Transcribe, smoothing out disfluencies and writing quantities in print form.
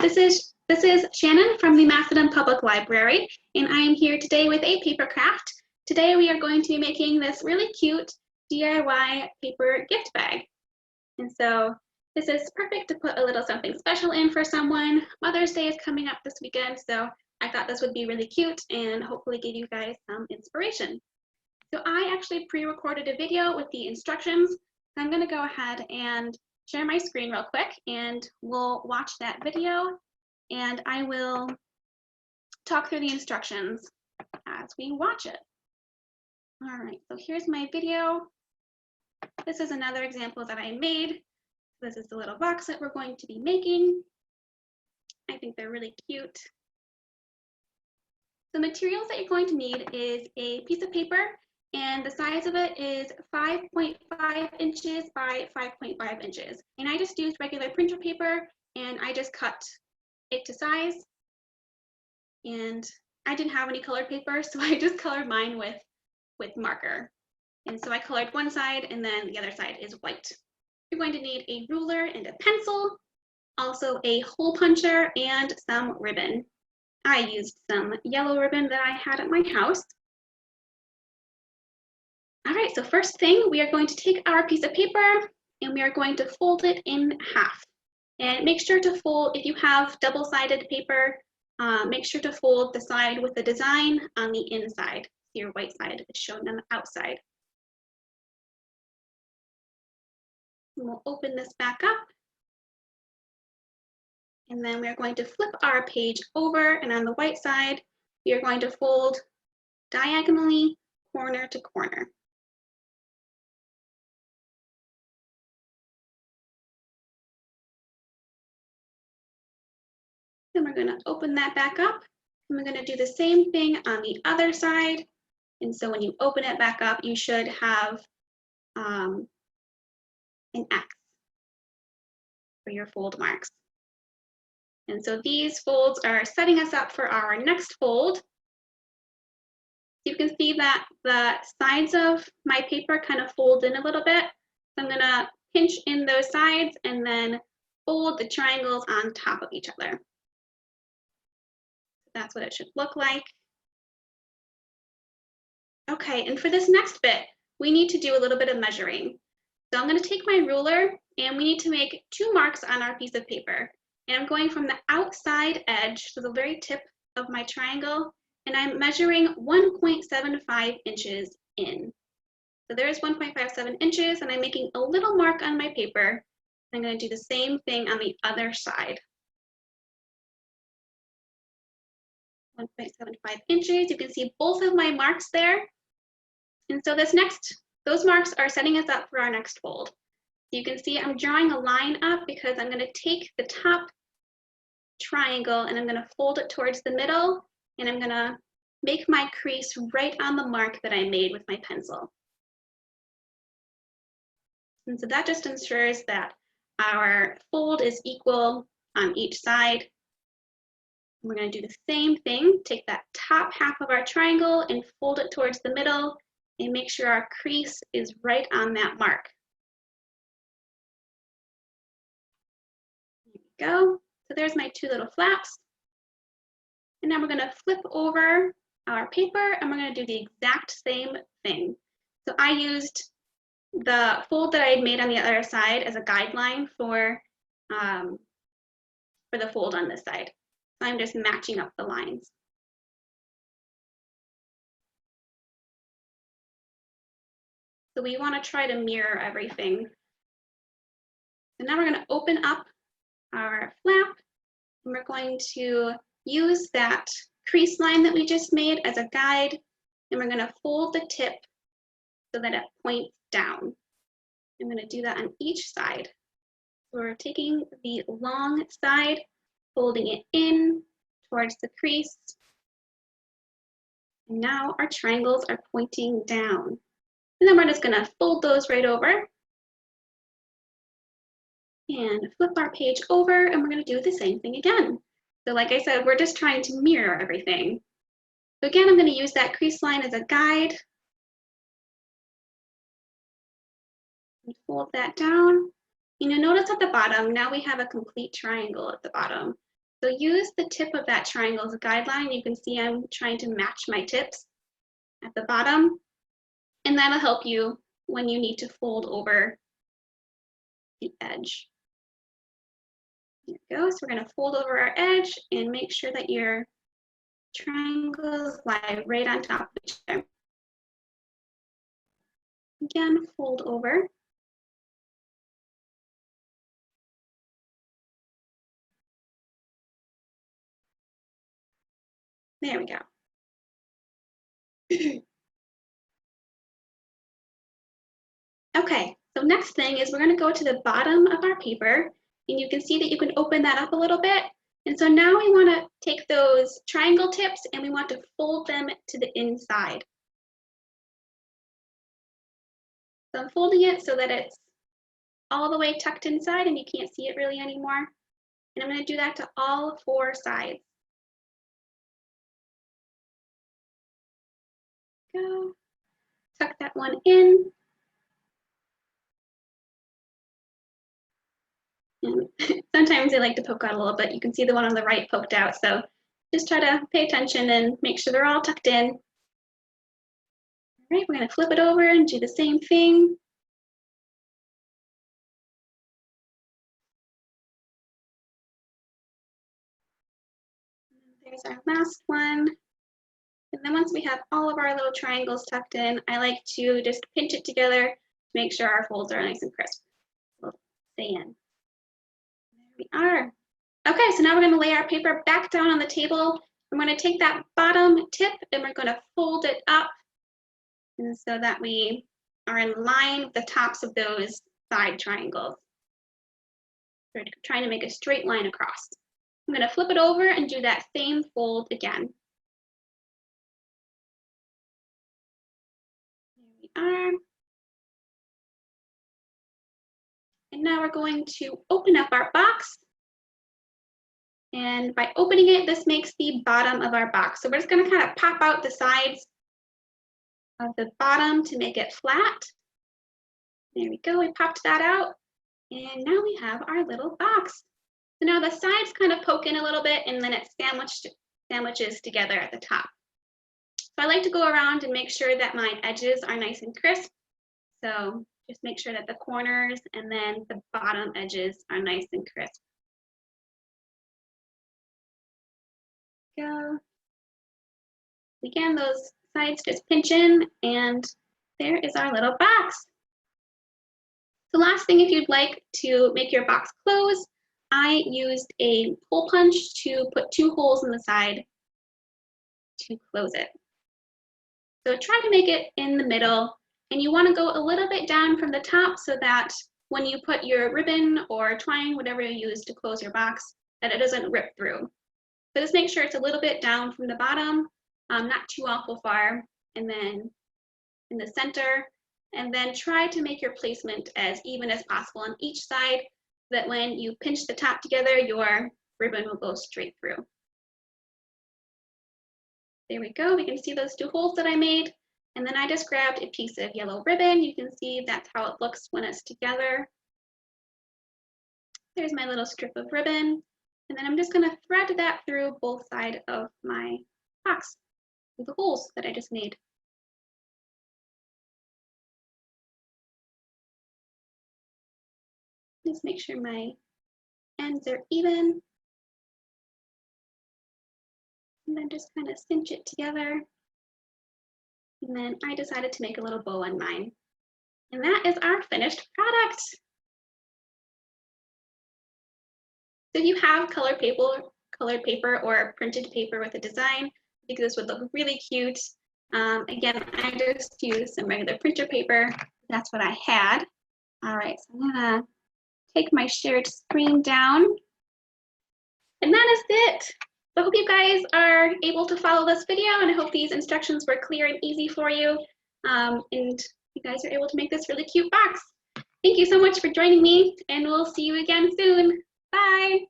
This is Shannon from the Macedon Public Library, and I am here today with a paper craft. Today we are going to be making this really cute DIY paper gift bag. And so this is perfect to put a little something special in for someone. Mother's Day is coming up this weekend, so I thought this would be really cute and hopefully give you guys some inspiration. So I actually pre-recorded a video with the instructions. So I'm going to go ahead and share my screen real quick and we'll watch that video and I will talk through the instructions as we watch it. All right, so here's my video. This is another example that I made. This is the little box that we're going to be making. I think they're really cute. The materials that you're going to need is a piece of paper, and the size of it is 5.5 inches by 5.5 inches. And I just used regular printer paper and I just cut it to size. And I didn't have any colored paper, so I just colored mine with marker. And so I colored one side and then the other side is white. You're going to need a ruler and a pencil, also a hole puncher and some ribbon. I used some yellow ribbon that I had at my house. All right, so first thing, we are going to take our piece of paper and we are going to fold it in half. And make sure to fold, if you have double-sided paper, make sure to fold the side with the design on the inside. Your white side is shown on the outside. And we'll open this back up. And then we're going to flip our page over, and on the white side, we are going to fold diagonally, corner to corner. Then we're going to open that back up, and we're going to do the same thing on the other side. And so when you open it back up, you should have an X for your fold marks. And so these folds are setting us up for our next fold. You can see that the sides of my paper kind of fold in a little bit. So I'm going to pinch in those sides and then fold the triangles on top of each other. That's what it should look like. Okay, and for this next bit, we need to do a little bit of measuring. So I'm going to take my ruler and we need to make 2 marks on our piece of paper. And I'm going from the outside edge to the very tip of my triangle, and I'm measuring 1.75 inches in. So there's 1.57 inches, and I'm making a little mark on my paper. I'm going to do the same thing on the other side. 1.75 inches, you can see both of my marks there. And so those marks are setting us up for our next fold. You can see I'm drawing a line up because I'm going to take the top triangle and I'm going to fold it towards the middle, and I'm going to make my crease right on the mark that I made with my pencil. And so that just ensures that our fold is equal on each side. We're going to do the same thing, take that top half of our triangle and fold it towards the middle and make sure our crease is right on that mark. There we go. So there's my 2 little flaps. And now we're going to flip over our paper and we're going to do the exact same thing. So I used the fold that I had made on the other side as a guideline for the fold on this side. So I'm just matching up the lines. So we want to try to mirror everything. So now we're going to open up our flap, and we're going to use that crease line that we just made as a guide, and we're going to fold the tip so that it points down. I'm going to do that on each side. So we're taking the long side, folding it in towards the crease. And now our triangles are pointing down. And then we're just going to fold those right over and flip our page over, and we're going to do the same thing again. So like I said, we're just trying to mirror everything. So again, I'm going to use that crease line as a guide. And fold that down. You know, notice at the bottom, now we have a complete triangle at the bottom. So use the tip of that triangle as a guideline. You can see I'm trying to match my tips at the bottom, and that'll help you when you need to fold over the edge. There we go. So we're going to fold over our edge and make sure that your triangles lie right on top of each other. Again, fold over. There we go. Okay, so next thing is we're going to go to the bottom of our paper, and you can see that you can open that up a little bit. And so now we want to take those triangle tips and we want to fold them to the inside. So I'm folding it so that it's all the way tucked inside and you can't see it really anymore. And I'm going to do that to all 4 sides. Go. Tuck that one in. And sometimes they like to poke out a little bit. You can see the one on the right poked out. So just try to pay attention and make sure they're all tucked in. All right, we're going to flip it over and do the same thing. There's our last one. And then once we have all of our little triangles tucked in, I like to just pinch it together to make sure our folds are nice and crisp. We'll stay in. There we are. Okay, so now we're going to lay our paper back down on the table. I'm going to take that bottom tip and we're going to fold it up, and so that we are in line with the tops of those side triangles. We're trying to make a straight line across. I'm going to flip it over and do that same fold again. There we are. And now we're going to open up our box. And by opening it, this makes the bottom of our box. So we're just going to kind of pop out the sides of the bottom to make it flat. There we go, we popped that out. And now we have our little box. So now the sides kind of poke in a little bit and then it sandwiches together at the top. So I like to go around and make sure that my edges are nice and crisp. So just make sure that the corners and then the bottom edges are nice and crisp. Go. Again, those sides just pinch in and there is our little box. The last thing, if you'd like to make your box close, I used a hole punch to put 2 holes in the side to close it. So try to make it in the middle, and you want to go a little bit down from the top so that when you put your ribbon or twine, whatever you use to close your box, that it doesn't rip through. So just make sure it's a little bit down from the bottom, not too awful far, and then in the center, and then try to make your placement as even as possible on each side, so that when you pinch the top together, your ribbon will go straight through. There we go, we can see those 2 holes that I made, and then I just grabbed a piece of yellow ribbon. You can see that's how it looks when it's together. There's my little strip of ribbon, and then I'm just going to thread that through both sides of my box, through the holes that I just made. Just make sure my ends are even. And then just kind of cinch it together. And then I decided to make a little bow on mine. And that is our finished product. So if you have colored paper or printed paper with a design, I think this would look really cute. Again, I just used some regular printer paper. That's what I had. All right, so I'm gonna take my shared screen down. And that is it. So I hope you guys are able to follow this video, and I hope these instructions were clear and easy for you. And you guys are able to make this really cute box. Thank you so much for joining me, and we'll see you again soon. Bye.